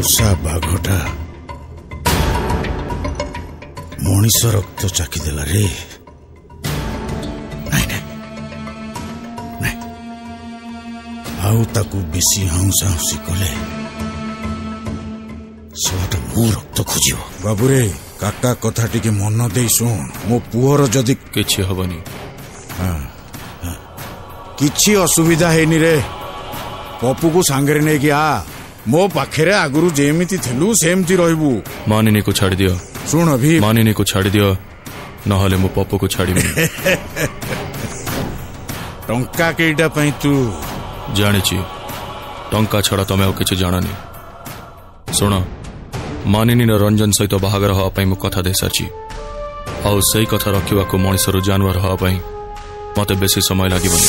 पोषा बाघटा मनीष रक्त चाखिदेला रे। आउ बेसी हाउसा हाउसी कले सेटा मो रक्त खोज। बाबूरे काका कथा टिके मन दे शुण। मो पुअर जदि किछि हबनी। किछि असुविधा हेनी रे। पप्पू को सांगरे नै कि आ मो पाखेरे आगुरु जेमिति थिलु सेमति रहबु। मानिनी को छाड़ दियो। सुन अभी मानिनी को छाड़ दियो नहले मो पप्पू को छाड़िबि। टंका केइटा पई तू जानिछि टंका छड़ा तमे और किछि जानानी। सुन मानिनी रंजन सहित बाहागर हवा पई मु कथा दे साची। आ सही कथा रखिबा को मଣିଷରୁ जानवर हवा पई मते बेसी समय लागिबनी।